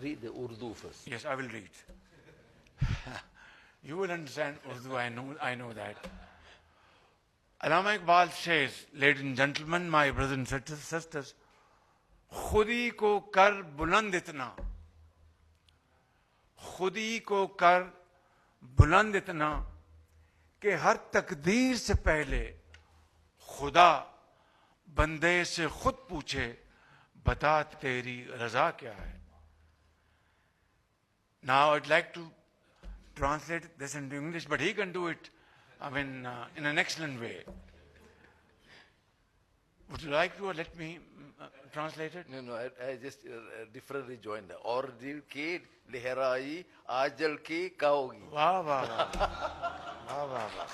Read the Urdu first. Yes, I will read. You will understand Urdu, I know that. Allama Iqbal says, ladies and gentlemen, my brothers and sisters, khudi ko kar buland itna, khudi ko kar buland itna, कि हर तकदीर से पहले खुदा बंदे से खुद पूछे बता तेरी रजा क्या है. Now I'd like to translate this into English, but he can do it, in an excellent way. Would you like to, or let me translate it? No, I just differently joined. और दिल की लहराई आजल की काओगी. वाह वाह वाह वाह वाह वाह.